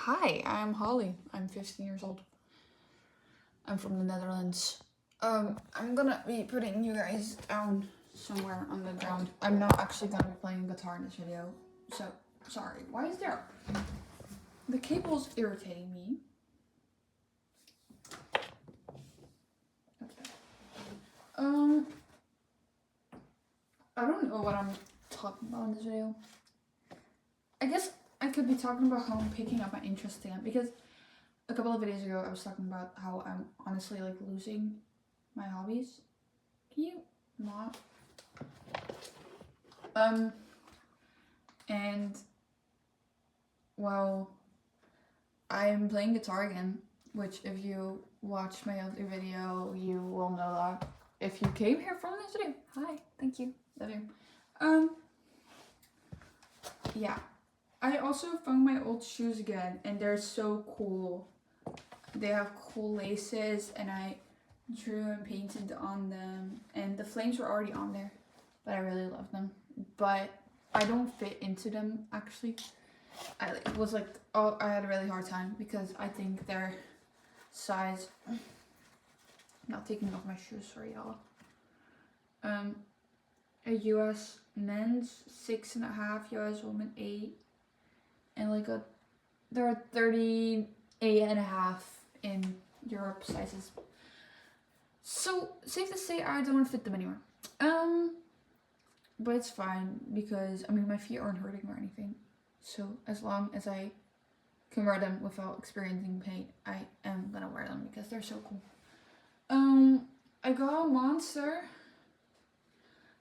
Hi, I'm Holly. I'm 15 years old. I'm from the Netherlands. I'm gonna be putting you guys down somewhere on the ground. I'm not actually gonna be playing guitar in this video, so sorry. Why is there? The cable's irritating me. Okay. I don't know what I'm talking about in this video. I guess I could be talking about how I'm picking up my interest again, because a couple of videos ago I was talking about how I'm honestly like losing my hobbies. Can you not? And well, I'm playing guitar again, which if you watch my other video, you will know that. If you came here from this video, hi, thank you, love you. Yeah. I also found my old shoes again, and they're so cool. They have cool laces, and I drew and painted on them, and the flames were already on there, but I really love them. But I don't fit into them, actually. I had a really hard time because I think their size. Not taking off my shoes, sorry y'all. A US men's 6.5, US woman 8, and there are 38.5 in Europe sizes. So safe to say I don't fit them anymore. But it's fine because my feet aren't hurting or anything. So as long as I can wear them without experiencing pain, I am gonna wear them because they're so cool. I got a Monster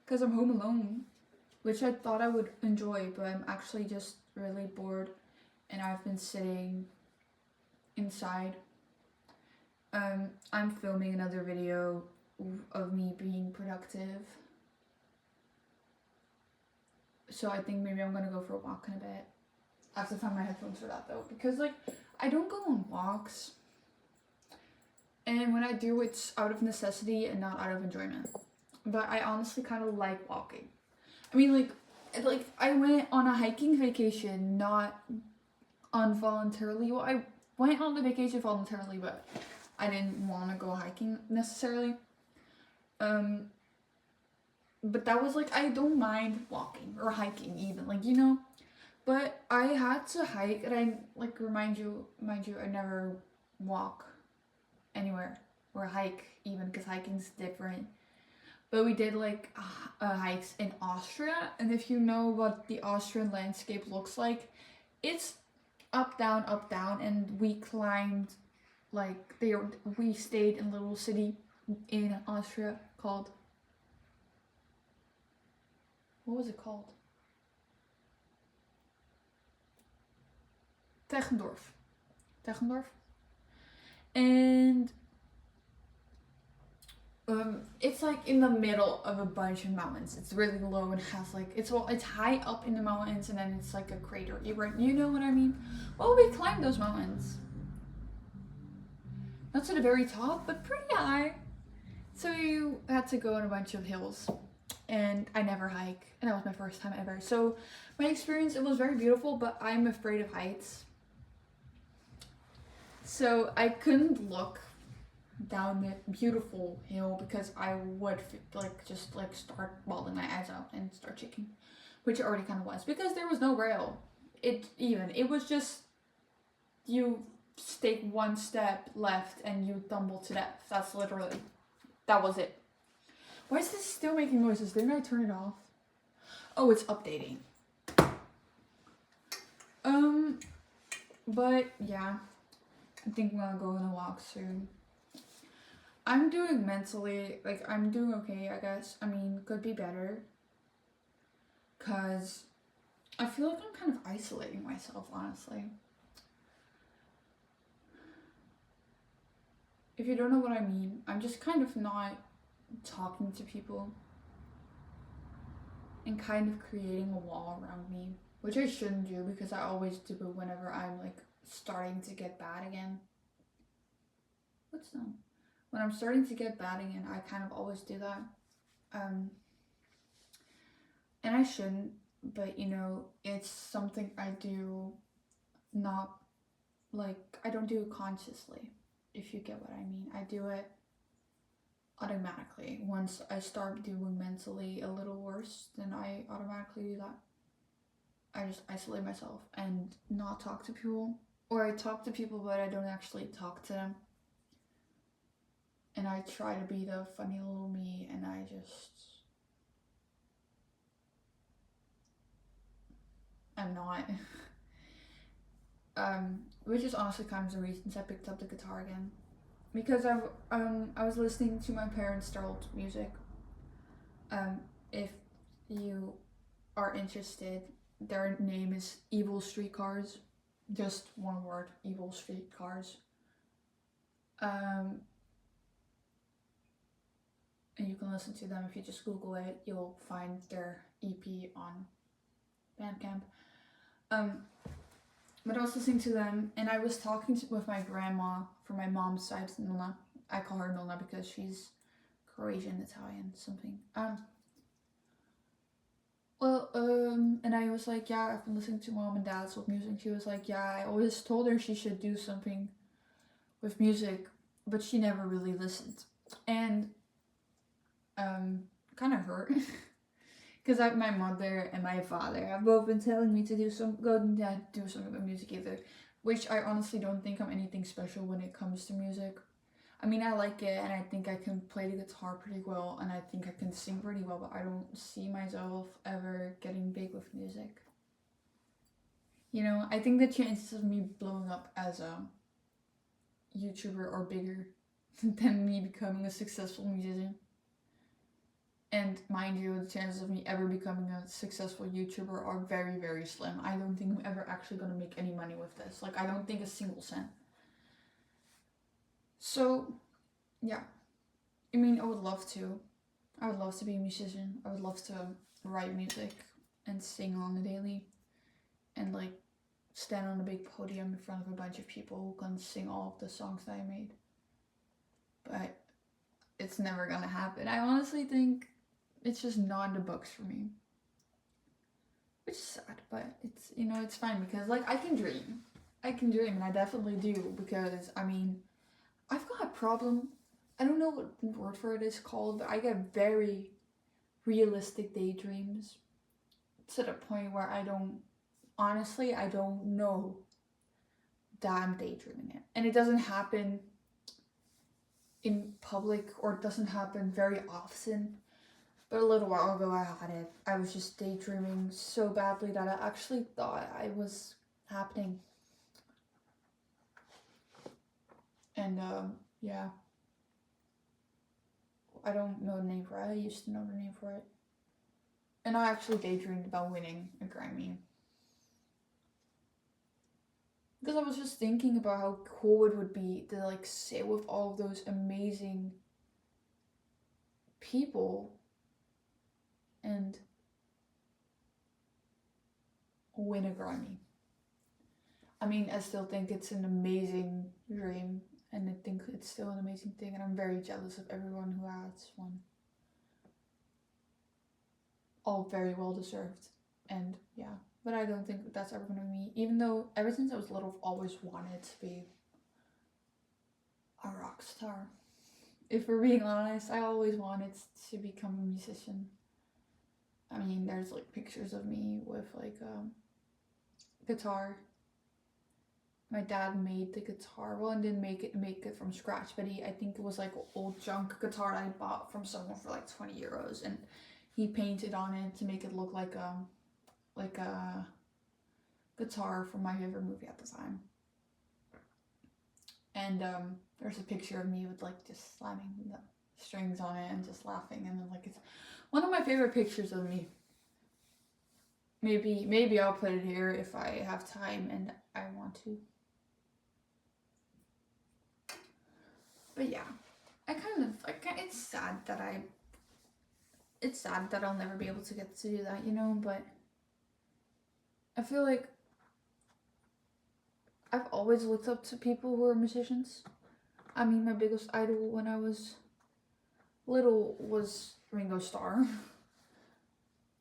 because I'm home alone, which I thought I would enjoy, but I'm actually just really bored, and I've been sitting inside. I'm filming another video of me being productive. So I think maybe I'm gonna go for a walk in a bit. I have to find my headphones for that though, because I don't go on walks. And when I do, it's out of necessity and not out of enjoyment. But I honestly kind of like walking. I went on a hiking vacation, not involuntarily. Well, I went on the vacation voluntarily, but I didn't want to go hiking necessarily. But that was I don't mind walking or hiking even, But I had to hike, and I mind you, I never walk anywhere or hike even, because hiking's different. But we did hikes in Austria, and if you know what the Austrian landscape looks like, it's up down, and we climbed we stayed in a little city in Austria called, what was it called? Tegendorf. And it's in the middle of a bunch of mountains. It's really low and has it's high up in the mountains, and then it's a crater. You know what I mean? Well, we climbed those mountains. Not to the very top, but pretty high. So you had to go on a bunch of hills, and I never hike, and that was my first time ever. So my experience, it was very beautiful, but I'm afraid of heights. So I couldn't look down the beautiful hill because I would just start bawling my eyes out and start shaking, which it already kind of was, because there was no rail. It was just, you take one step left and you tumble to death. That was it. Why is this still making noises? Didn't I turn it off? Oh, it's updating. But yeah, I think I'm gonna go on a walk soon. I'm doing mentally, I'm doing okay, I guess. Could be better. Because I feel like I'm kind of isolating myself, honestly. If you don't know what I mean, I'm just kind of not talking to people and kind of creating a wall around me, which I shouldn't do, because I always do it whenever I'm starting to get bad again. What's that? When I'm starting to get bad again, I kind of always do that. And I shouldn't, but it's something I do not like, I don't do it consciously, if you get what I mean. I do it automatically. Once I start doing mentally a little worse, then I automatically do that. I just isolate myself and not talk to people. Or I talk to people, but I don't actually talk to them. And I try to be the funny little me, and I'm not. Which is honestly kind of the reasons I picked up the guitar again. Because I was listening to my parents' old music. If you are interested, their name is Evil Streetcars. Just one word, Evil Streetcars. And you can listen to them if you just Google it. You'll find their EP on Bandcamp. But I was listening to them, and I was talking with my grandma from my mom's side, Nona. I call her Nona because she's Croatian, Italian, something. And I was like, yeah, I've been listening to mom and dad's old music. She was like, yeah, I always told her she should do something with music, but she never really listened. And kind of hurt. Because my mother and my father have both been telling me to do something with music either. Which I honestly don't think I'm anything special when it comes to music. I mean, I like it, and I think I can play the guitar pretty well, and I think I can sing pretty well, but I don't see myself ever getting big with music. You know, I think the chances of me blowing up as a YouTuber are bigger than me becoming a successful musician. And mind you, the chances of me ever becoming a successful YouTuber are very, very slim. I don't think I'm ever actually going to make any money with this. Like, I don't think a single cent. So, yeah. I mean, I would love to. I would love to be a musician. I would love to write music and sing on the daily. And, like, stand on a big podium in front of a bunch of people who can sing all of the songs that I made. But it's never going to happen. I honestly think it's just not in the books for me. Which is sad, but it's, you know, it's fine because, like, I can dream. And I definitely do because, I mean, I've got a problem. I don't know what the word for it is called, but I get very realistic daydreams to the point where I don't know that I'm daydreaming it. And it doesn't happen in public, or it doesn't happen very often. But a little while ago I had it. I was just daydreaming so badly that I actually thought I was happening. And yeah. I don't know the name for it. I used to know the name for it. And I actually daydreamed about winning a Grammy. Because I was just thinking about how cool it would be to, like, sit with all of those amazing people and win a Grammy. I mean, I still think it's an amazing dream, and I think it's still an amazing thing, and I'm very jealous of everyone who has one. All very well deserved, and yeah. But I don't think that's ever gonna be me, even though ever since I was little, I've always wanted to be a rock star. If we're being honest, I always wanted to become a musician. I mean, there's, like, pictures of me with, like, guitar. My dad made the guitar, well, and didn't make it from scratch, but I think it was, like, an old junk guitar that I bought from someone for, like, 20 euros, and he painted on it to make it look like a guitar from my favorite movie at the time. And there's a picture of me with, like, just slamming the strings on it and just laughing, and then, like, it's one of my favorite pictures of me. Maybe I'll put it here if I have time and I want to. But yeah, it's sad that I'll never be able to get to do that, you know, but I feel like I've always looked up to people who are musicians. I mean, my biggest idol when I was little was Ringo Starr.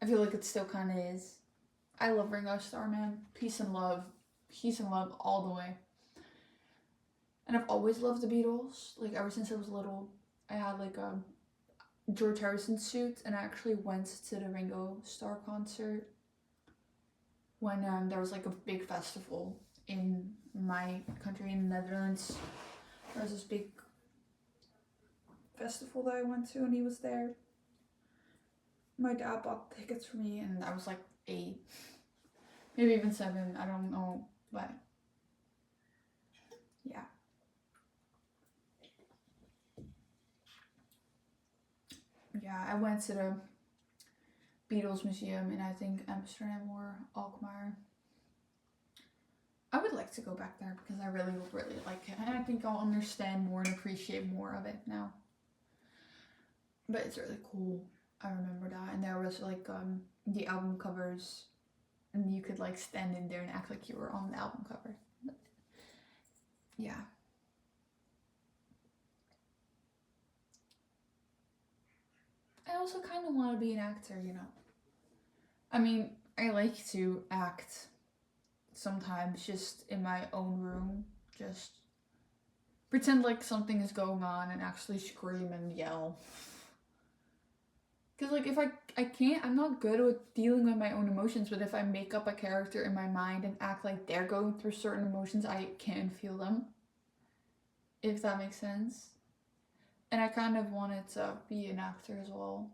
I feel like it still kind of is. I love Ringo Starr, man. Peace and love all the way. And I've always loved the Beatles. Like ever since I was little, I had like a George Harrison suit, and I actually went to the Ringo Starr concert when there was like a big festival in my country in the Netherlands. There was this big festival that I went to, and he was there. My dad bought tickets for me, and I was like 8, maybe even 7. I don't know, but yeah. Yeah, I went to the Beatles Museum in I think Amsterdam or Alkmaar. I would like to go back there because I really like it, and I think I'll understand more and appreciate more of it now. But it's really cool. I remember that, and there was like the album covers, and you could like stand in there and act like you were on the album cover. But, yeah. I also kind of want to be an actor, you know. I mean, I like to act sometimes just in my own room, just pretend like something is going on and actually scream and yell. Because like if I can't, I'm not good with dealing with my own emotions, but if I make up a character in my mind and act like they're going through certain emotions, I can feel them, if that makes sense. And I kind of wanted to be an actor as well.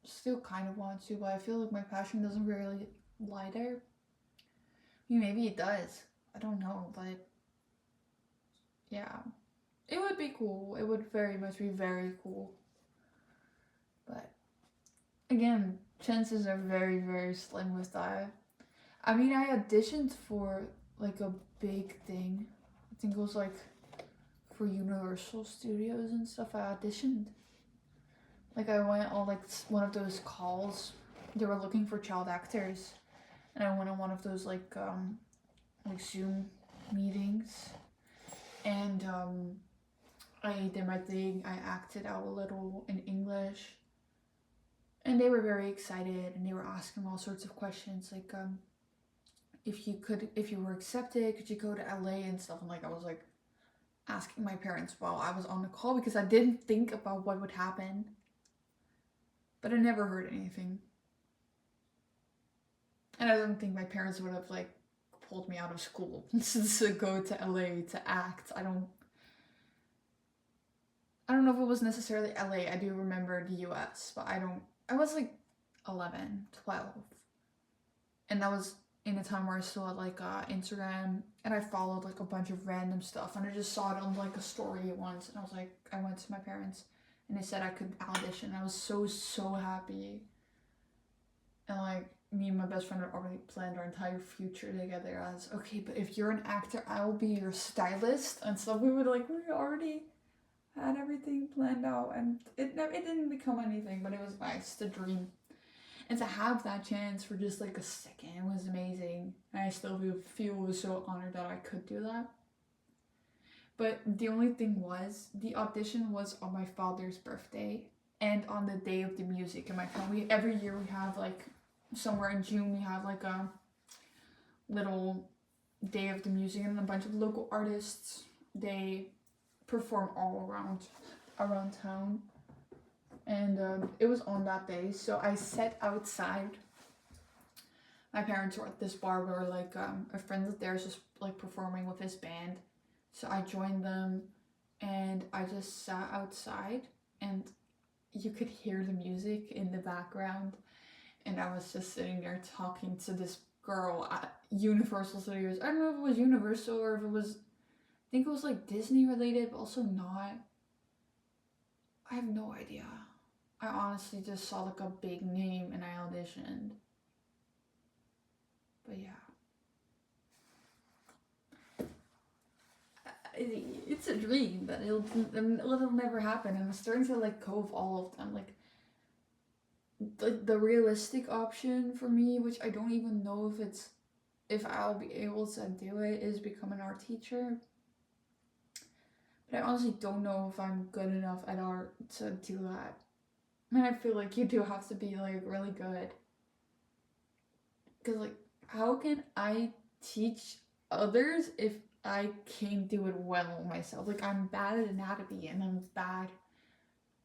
Still kind of want to, but I feel like my passion doesn't really lie there. I mean, maybe it does. I don't know, but yeah. It would be cool. It would very much be very cool. But again, chances are very, very slim with that. I mean, I auditioned for like a big thing. I think it was like for Universal Studios and stuff. I auditioned. Like I went on like one of those calls. They were looking for child actors, and I went on one of those like Zoom meetings, and I did my thing. I acted out a little in English, and they were very excited, and they were asking all sorts of questions like if you were accepted, could you go to LA and stuff. And like I was like asking my parents while I was on the call because I didn't think about what would happen. But I never heard anything. And I don't think my parents would have like pulled me out of school to go to LA to act. I don't know if it was necessarily LA. I do remember the US, but I was like 11, 12. And that was in a time where I still had like Instagram, and I followed like a bunch of random stuff, and I just saw it on like a story once, and I was like, I went to my parents and they said I could audition. I was so happy. And like me and my best friend had already planned our entire future together as, okay, but if you're an actor, I will be your stylist and stuff. We already had everything planned out, and it didn't become anything, but it was nice to dream. And to have that chance for just like a second was amazing. And I still feel so honored that I could do that. But the only thing was, the audition was on my father's birthday and on the day of the music in my town. Every year we have like, somewhere in June, we have like a little day of the music, and a bunch of local artists, they perform all around town. And it was on that day, so I sat outside. My parents were at this bar where like a friend of theirs was like performing with his band. So I joined them, and I just sat outside, and you could hear the music in the background. And I was just sitting there talking to this girl at Universal Studios. I don't know if it was Universal or if it was, I think it was like Disney related, but also not. I have no idea. I honestly just saw like a big name and I auditioned. But yeah. It's a dream, but it'll never happen. I'm starting to let go of all of them. Like the realistic option for me, which I don't even know if I'll be able to do it, is become an art teacher. But I honestly don't know if I'm good enough at art to do that. And I feel like you do have to be like really good. Because like, how can I teach others if I can't do it well myself. Like, I'm bad at anatomy and I'm bad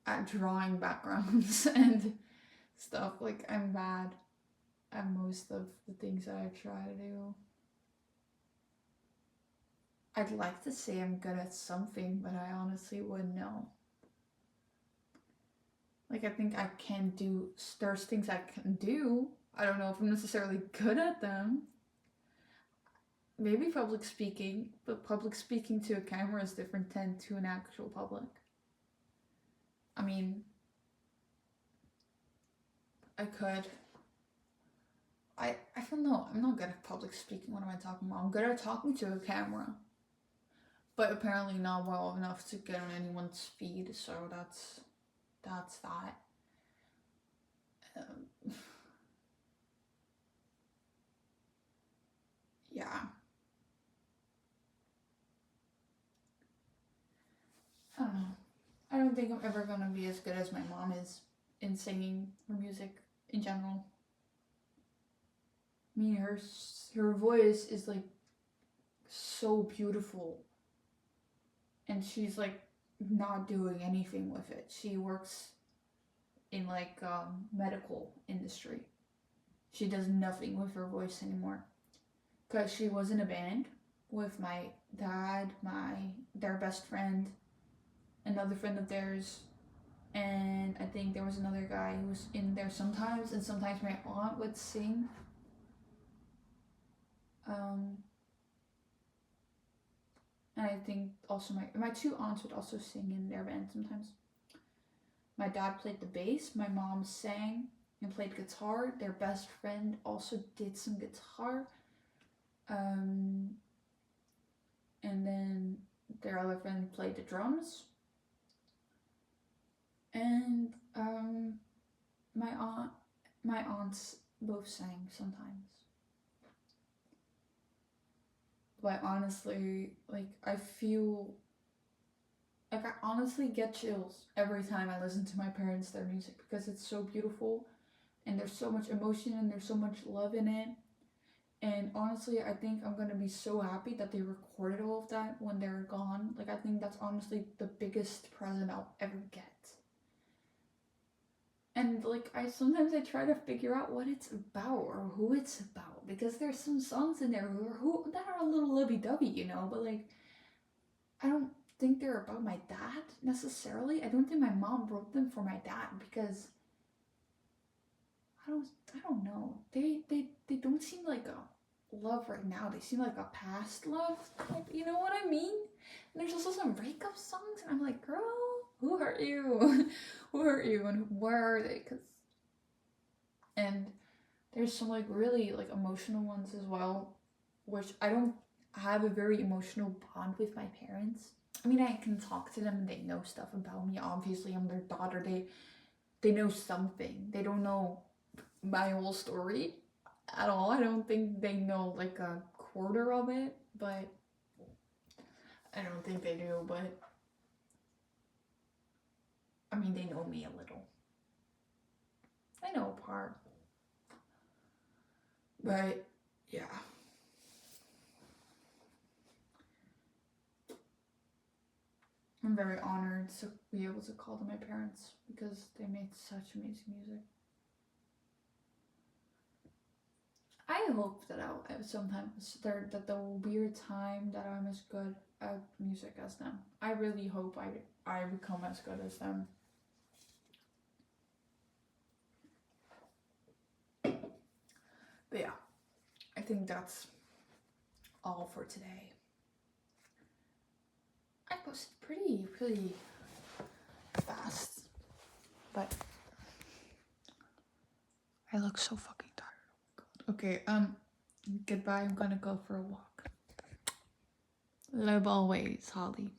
at drawing backgrounds and stuff. Like, I'm bad at most of the things that I try to do. I'd like to say I'm good at something, but I honestly wouldn't know. Like, I think I can do, there's things I can do. I don't know if I'm necessarily good at them. Maybe public speaking, but public speaking to a camera is different than to an actual public. I mean, I could. I don't know. I'm not good at public speaking. What am I talking about? I'm good at talking to a camera, but apparently not well enough to get on anyone's feed. So that's that. Yeah. I don't know. I don't think I'm ever gonna be as good as my mom is in singing or music in general. I mean, her voice is like so beautiful, and she's like not doing anything with it. She works in like medical industry. She does nothing with her voice anymore because she was in a band with my dad, their best friend, another friend of theirs, and I think there was another guy who was in there sometimes, and sometimes my aunt would sing. And I think also my two aunts would also sing in their band sometimes. My dad played the bass, my mom sang and played guitar. Their best friend also did some guitar. And then their other friend played the drums. And my aunts both sang sometimes. But honestly, like, I feel like I honestly get chills every time I listen to my parents, their music, because it's so beautiful and there's so much emotion and there's so much love in it. And honestly, I think I'm gonna be so happy that they recorded all of that when they're gone. Like, I think that's honestly the biggest present I'll ever get. And like, I sometimes try to figure out what it's about or who it's about, because there's some songs in there who that are a little lovey-dovey, you know, but like, I don't think they're about my dad necessarily. I don't think my mom wrote them for my dad, because I don't know. They don't seem like a love right now. They seem like a past love type, you know what I mean? And there's also some breakup songs, and I'm like, girl, who hurt you? Who hurt you, and where are they? And there's some like really like emotional ones as well, which I don't have a very emotional bond with my parents. I mean, I can talk to them and they know stuff about me. Obviously, I'm their daughter. They know something. They don't know my whole story at all. I don't think they know like a quarter of it, but I don't think they do. But I mean, they know me a little. I know a part. But yeah. I'm very honored to be able to call them my parents, because they made such amazing music. I hope that that there will be a time that I'm as good at music as them. I really hope I become as good as them. But yeah, I think that's all for today. I posted pretty fast, but I look so fucking tired. Okay, goodbye. I'm gonna go for a walk. Love always, Holly.